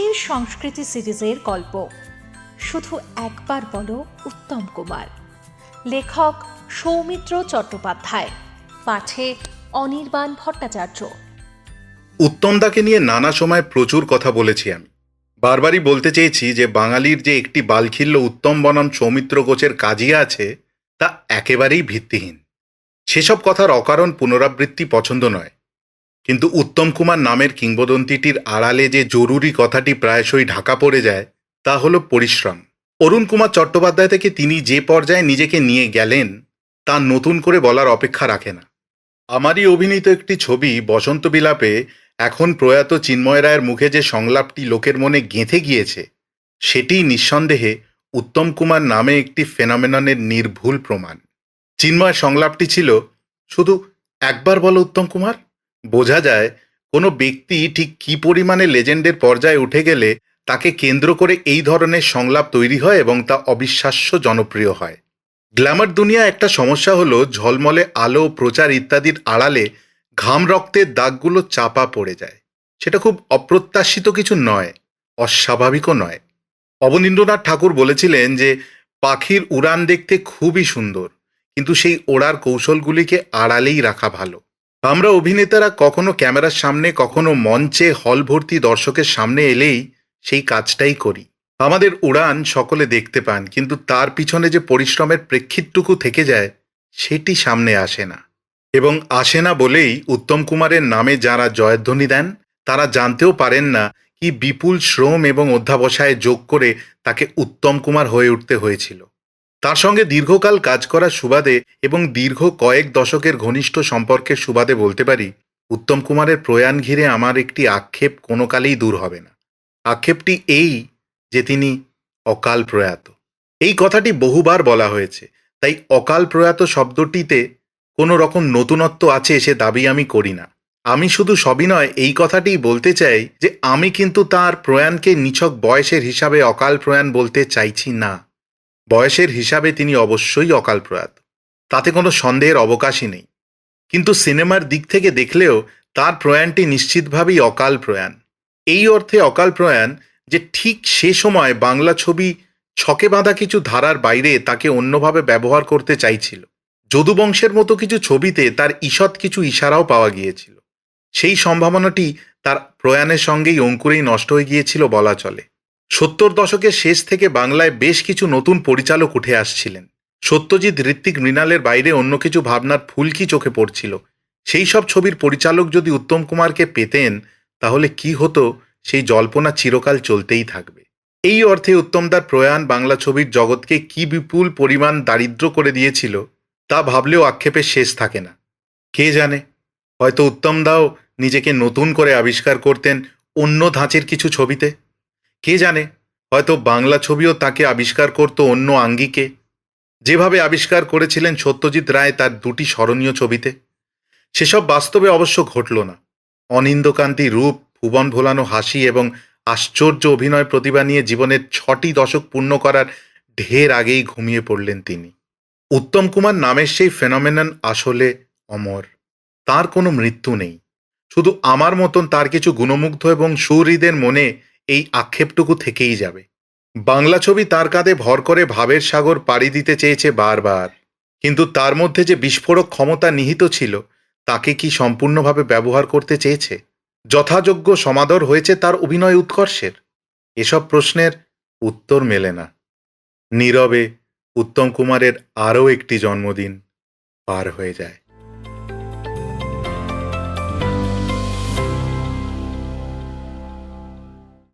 সমীর সংস্কৃতি সিরিজের গল্প শুধু একবার বলো উত্তম কুমার। লেখক সৌমিত্র চট্টোপাধ্যায়, পাঠে অনির্বাণ ভট্টাচার্য। উত্তমদাকে নিয়ে নানা সময় প্রচুর কথা বলেছি আমি। বারবারই বলতে চেয়েছি যে বাঙালির যে একটি বালখিল্য উত্তম বনাম সৌমিত্র গোছের কাজিয়া আছে তা একেবারেই ভিত্তিহীন। সেসব কথার অকারণ পুনরাবৃত্তি পছন্দ নয়, কিন্তু উত্তম কুমার নামের কিংবদন্তিটির আড়ালে যে জরুরি কথাটি প্রায়শই ঢাকা পড়ে যায় তা হলো পরিশ্রম। অরুণ কুমার চট্টোপাধ্যায় থেকে তিনি যে পর্যায়ে নিজেকে নিয়ে গেলেন তা নতুন করে বলার অপেক্ষা রাখে না। আমারই অভিনীত একটি ছবি বসন্ত বিলাপে এখন প্রয়াত চিন্ময় রায়ের মুখে যে সংলাপটি লোকের মনে গেঁথে গিয়েছে সেটি নিঃসন্দেহে উত্তম কুমার নামে একটি ফেনোমেননের নির্ভুল প্রমাণ। চিন্ময় সংলাপটি ছিল, শুধু একবার বলো উত্তম কুমার। বোঝা যায় কোনো ব্যক্তি ঠিক কী পরিমাণে লেজেন্ডের পর্যায়ে উঠে গেলে তাকে কেন্দ্র করে এই ধরনের সংলাপ তৈরি হয় এবং তা অবিশ্বাস্য জনপ্রিয় হয়। গ্ল্যামার দুনিয়া একটা সমস্যা হলো ঝলমলে আলো, প্রচার ইত্যাদির আড়ালে ঘাম রক্তের দাগগুলো চাপা পড়ে যায়। সেটা খুব অপ্রত্যাশিত কিছু নয়, অস্বাভাবিকও নয়। অবনীন্দ্রনাথ ঠাকুর বলেছিলেন যে পাখির উড়ান দেখতে খুবই সুন্দর, কিন্তু সেই ওড়ার কৌশলগুলিকে আড়ালেই রাখা ভালো। আমরা অভিনেতারা কখনো ক্যামেরার সামনে, কখনো মঞ্চে হল ভর্তি দর্শকের সামনে এলেই সেই কাজটাই করি। আমাদের উড়ান সকলে দেখতে পান, কিন্তু তার পিছনে যে পরিশ্রমের প্রেক্ষিতটুকু থেকে যায় সেটি সামনে আসে না। এবং আসে না বলেই উত্তম কুমারের নামে যাঁরা জয়ধ্বনি দেন তারা জানতেও পারেন না কি বিপুল শ্রম এবং অধ্যাবসায়ে যোগ করে তাকে উত্তম কুমার হয়ে উঠতে হয়েছিল। তার সঙ্গে দীর্ঘকাল কাজ করার সুবাদে এবং দীর্ঘ কয়েক দশকের ঘনিষ্ঠ সম্পর্কের সুবাদে বলতে পারি, উত্তম কুমারের প্রয়াণ ঘিরে আমার একটি আক্ষেপ কোনো কালেই দূর হবে না। আক্ষেপটি এই যে তিনি অকাল প্রয়াত। এই কথাটি বহুবার বলা হয়েছে, তাই অকাল প্রয়াত শব্দটিতে কোনো রকম নতুনত্ব আছে সে দাবি আমি করি না। আমি শুধু সবিনয় এই কথাটিই বলতে চাই যে আমি কিন্তু তার প্রয়াণকে নিছক বয়সের হিসাবে অকাল প্রয়াণ বলতে চাইছি না। বয়সের হিসাবে তিনি অবশ্যই অকাল প্রয়াত, তাতে কোনো সন্দেহের অবকাশই নেই। কিন্তু সিনেমার দিক থেকে দেখলেও তার প্রয়াণটি নিশ্চিতভাবেই অকাল প্রয়াণ। এই অর্থে অকাল প্রয়াণ যে ঠিক সে সময় বাংলা ছবি ছকে বাঁধা কিছু ধারার বাইরে তাকে অন্যভাবে ব্যবহার করতে চাইছিল। যদুবংশের মতো কিছু ছবিতে তার ঈষৎ কিছু ইশারাও পাওয়া গিয়েছিল। সেই সম্ভাবনাটি তার প্রয়াণের সঙ্গেই অঙ্কুরেই নষ্ট হয়ে গিয়েছিল বলা চলে। 70 দশকের শেষ থেকে বাংলায় বেশ কিছু নতুন পরিচালক উঠে আসছিলেন। সত্যজিৎ, ঋত্বিক, মৃণালের বাইরে অন্য কিছু ভাবনার ফুলকি চোখে পড়ছিল। সেই সব ছবির পরিচালক যদি উত্তম কুমারকে পেতেন তাহলে কি হতো সেই জল্পনা চিরকাল চলতেই থাকবে। এই অর্থে উত্তমদার প্রয়াণ বাংলা ছবির জগৎকে কি বিপুল পরিমাণ দারিদ্র করে দিয়েছিল তা ভাবলেও আক্ষেপের শেষ থাকে না। কে জানে, হয়তো উত্তমদাও নিজেকে নতুন করে আবিষ্কার করতেন অন্য ধাঁচের কিছু ছবিতে। কে জানে, হয়তো বাংলা ছবিও তাকে আবিষ্কার করত অন্য আঙ্গিকে, যেভাবে আবিষ্কার করেছিলেন সত্যজিৎ রায় তার দুটি স্মরণীয় ছবিতে। সেসব বাস্তবে অবশ্য ঘটল না। অনিন্দকান্তি রূপ, ভুবন ভোলানো হাসি এবং আশ্চর্য অভিনয় প্রতিভা নিয়ে জীবনের 6টি দশক পূর্ণ করার ঢের আগেই ঘুমিয়ে পড়লেন তিনি। উত্তম কুমার নামের সেই ফেনোমেনন আসলে অমর। তার কোনো মৃত্যু নেই। শুধু আমার মতন তার কিছু গুণমুগ্ধ এবং সুহৃদের মনে এই আক্ষেপটুকু থেকেই যাবে। বাংলা ছবি তার কাঁধে ভর করে ভাবের সাগর পাড়ি দিতে চেয়েছে বারবার, কিন্তু তার মধ্যে যে বিস্ফোরক ক্ষমতা নিহিত ছিল তাকে কি সম্পূর্ণভাবে ব্যবহার করতে চেয়েছে? যথাযোগ্য সমাদর হয়েছে তার অভিনয় উৎকর্ষের? এসব প্রশ্নের উত্তর মেলে না। নীরবে উত্তম কুমারের আরও একটি জন্মদিন পার হয়ে যায়।